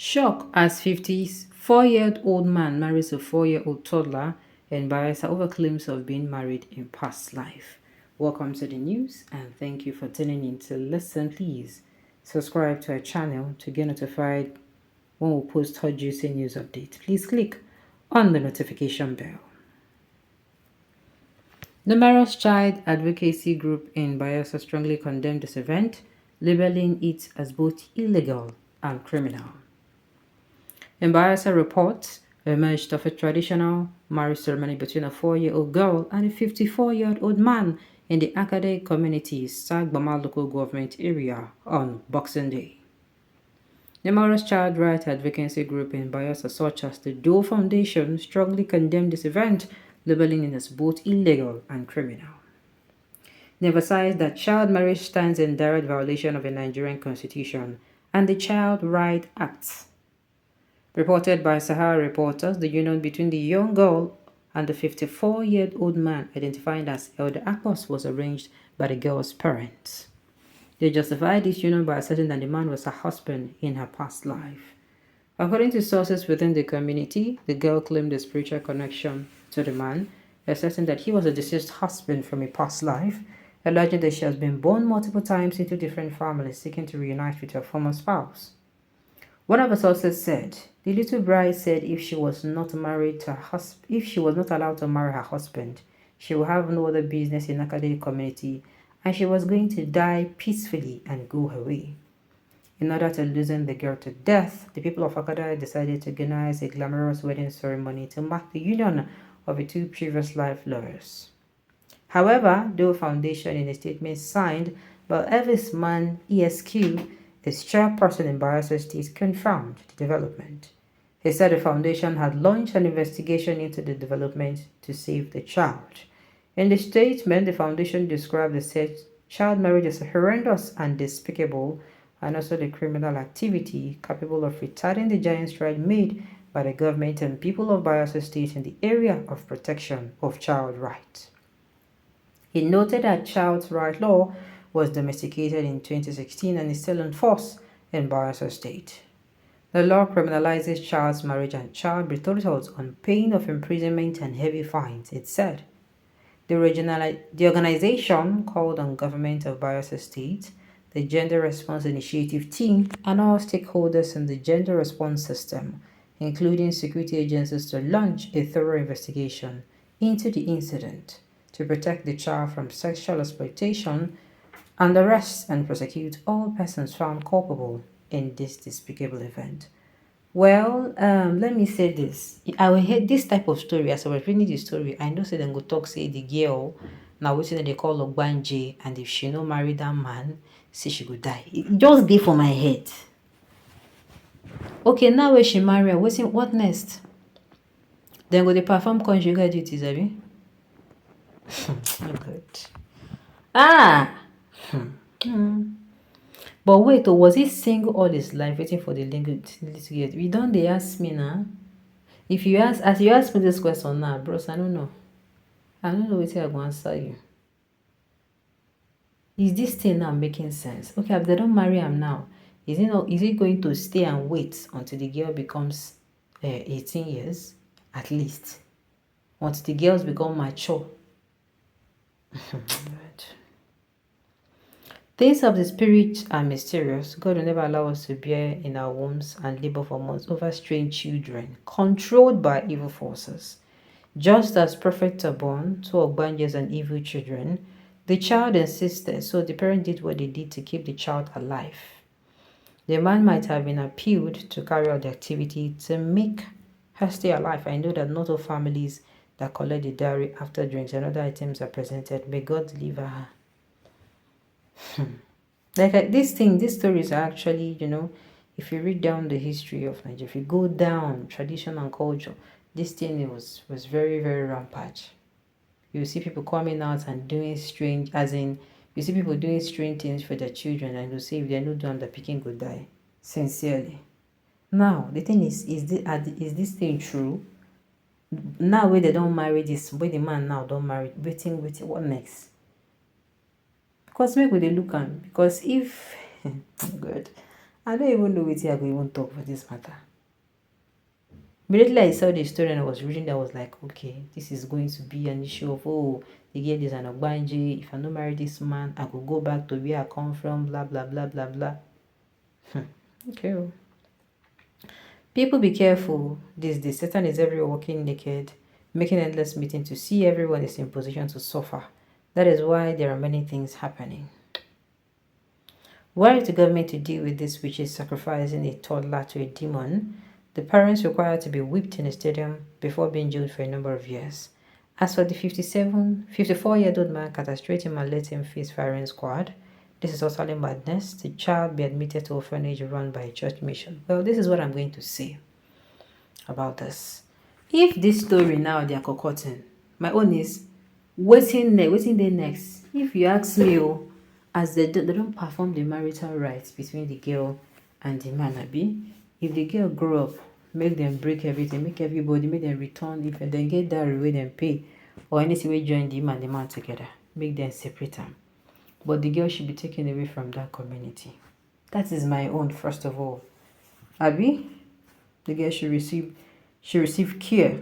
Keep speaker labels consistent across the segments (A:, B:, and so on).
A: Shock as 54-year-old man marries a 4-year-old toddler in Bayelsa over claims of being married in past life. Welcome to the news and thank you for tuning in to listen. Please subscribe to our channel to get notified when we post hot juicy news updates. Please click on the notification bell. Numerous child advocacy groups in Bayelsa strongly condemned this event, labeling it as both illegal and criminal. In Bayelsa reports emerged of a traditional marriage ceremony between a 4-year-old girl and a 54-year-old man in the academic community's Sagbama local government area on Boxing Day. Numerous child rights advocacy groups in Bayelsa such as the Doe Foundation strongly condemned this event, labeling it as both illegal and criminal. They emphasized that child marriage stands in direct violation of the Nigerian Constitution and the Child Rights Act. Reported by Sahara reporters, the union between the young girl and the 54-year-old man identified as Elder Akos was arranged by the girl's parents. They justified this union by asserting that the man was her husband in her past life. According to sources within the community, the girl claimed a spiritual connection to the man, asserting that he was a deceased husband from a past life, alleging that she has been born multiple times into different families seeking to reunite with her former spouse. One of the sources said, the little bride said if she was not allowed to marry her husband, she would have no other business in the academic community and she was going to die peacefully and go her way. In order to loosen the girl to death, the people of Akada decided to organize a glamorous wedding ceremony to mark the union of the two previous life lovers. However, Doe Foundation in a statement signed by Elvis Man ESQ, its chairperson in Bayelsa State, confirmed the development. He said the foundation had launched an investigation into the development to save the child. In the statement, the foundation described the said child marriage as horrendous and despicable, and also the criminal activity capable of retarding the giant stride made by the government and people of Bayelsa State in the area of protection of child rights. He noted that child rights law was domesticated in 2016 and is still in force in Bayelsa State. The law criminalizes child marriage and child betrothals on pain of imprisonment and heavy fines, it said. The organization called on government of Bayelsa State, the Gender Response Initiative team, and all stakeholders in the gender response system, including security agencies, to launch a thorough investigation into the incident to protect the child from sexual exploitation and arrest and prosecute all persons found culpable in this despicable event. Well, let me say this. I will hear this type of story. As I was reading the story, I know say them go talk say the girl now wetin they call ogbanje, and if she no marry that man, say she go die. It just dey for my head. Okay, now when she marry, what next? Then go dey perform conjugal duties, abi? Oh God. Ah. But wait, was he single all his life waiting for the little girl? You don't they ask me now? If you ask, as you ask me this question now, bros, I don't know. I don't know what I go answer you. Is this thing now making sense? Okay, if they don't marry him now, is it going to stay and wait until the girl becomes 18 years at least? Until the girls become mature? Things of the spirit are mysterious. God will never allow us to bear in our wombs and labor for months over strange children, controlled by evil forces. Just as prophets are born, so are banjers and evil children. The child insisted, so the parent did what they did to keep the child alive. The man might have been appealed to carry out the activity to make her stay alive. I know that not all families that collect the dowry after drinks and other items are presented. May God deliver her. These stories are actually, if you read down the history of Nigeria, if you go down tradition and culture, this thing was very, very rampant. You see people coming out and doing strange, as in, you see people doing strange things for their children, and you say if they're not done, the picking could die. Sincerely. Now, the thing is this thing true? Now, where they don't marry this, where the man now don't marry, waiting, what next? Because make we dey look am, because if good, I don't even know what I go even talk for this matter. Immediately I saw the story and I was reading that, I was like, okay, this is going to be an issue of, oh, the girl is an Ogbanje. If I don't marry this man, I could go back to where I come from, blah, blah, blah, blah, blah. Okay. People be careful. This Satan is everywhere walking naked, making endless meeting to see everyone is in position to suffer. That is why there are many things happening. Why is the government to deal with this, which is sacrificing a toddler to a demon? The parents required to be whipped in a stadium before being jailed for a number of years. As for the 54-year-old man castrated him and let him face firing squad, this is utterly madness. The child be admitted to orphanage run by a church mission. Well, this is what I'm going to say about this. If this story now they are concocting, my own is waiting there next. If you ask me, as they don't perform the marital rights between the girl and the man, abi, if the girl grow up, make them break everything, make everybody, make them return, if they get dowry wey them pay, or anything we join the man together, make them separate them. But the girl should be taken away from that community. That is my own, first of all. Abi, the girl should receive care.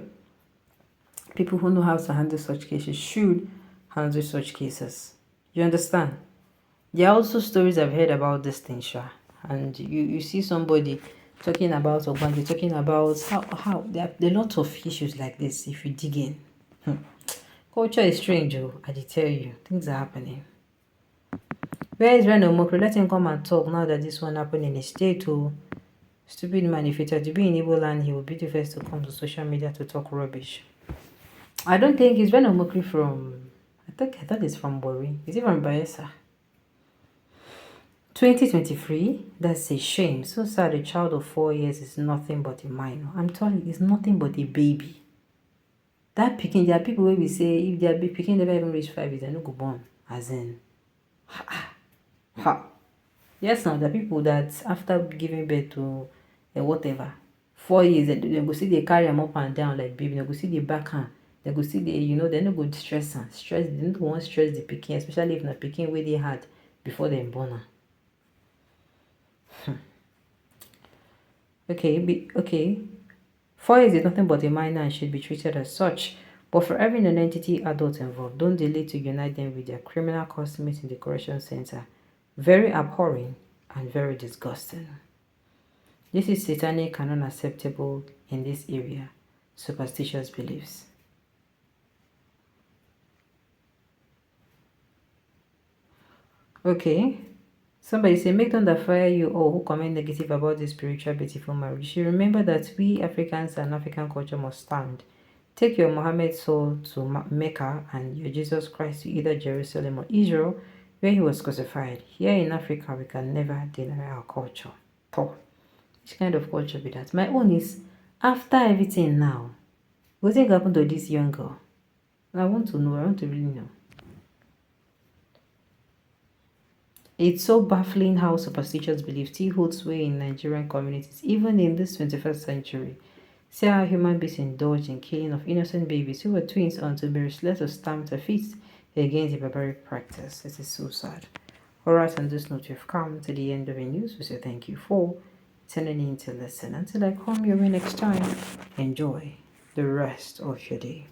A: People who know how to handle such cases should handle such cases. You understand? There are also stories I've heard about this thing, Sha. And you see somebody talking about Ogbanje, talking about how there are a lot of issues like this if you dig in. Culture is strange, I tell you. Things are happening. Where is Reno Mokro? Let him come and talk now that this one happened in his state. Stupid man, if it had to be in Igbo land, he would be the first to come to social media to talk rubbish. I don't think he's Reno Mokri from... I thought it's from Bori. Is he from Bayelsa? 2023, that's a shame. So sad, a child of 4 years is nothing but a minor. I'm telling you, it's nothing but a baby. That picking, there are people where we say, if their picking never even reach 5 years, they're not go born. As in, yes, now there are people that after giving birth to whatever, 4 years, they go see they carry them up and down like baby. They go see the back hand. They go see the, they no go stress and stress. They don't want to stress the picking, especially if not picking where they had before they born. Okay. 4 years is nothing but a minor and should be treated as such. But for every non-entity adult involved, don't delay to unite them with their criminal classmates in the correction center. Very abhorring and very disgusting. This is satanic and unacceptable in this area. Superstitious beliefs. Okay. Somebody say, make thunder fire you all who comment negative about this spiritual beautiful marriage. You should remember that we Africans and African culture must stand. Take your Muhammad soul to Mecca and your Jesus Christ to either Jerusalem or Israel, where he was crucified. Here in Africa, we can never deny our culture. Which kind of culture be that? My own is, after everything now, what thing happened to this young girl? I want to know. I want to really know. It's so baffling how superstitious belief still holds sway in Nigerian communities, even in this 21st century. See how human beings indulge in killing of innocent babies who were twins until miraculously stamped their feet against the barbaric practice. It is so sad. Alright, on this note, we've come to the end of the news. We say thank you for tuning in to listen. Until I come your way next time, enjoy the rest of your day.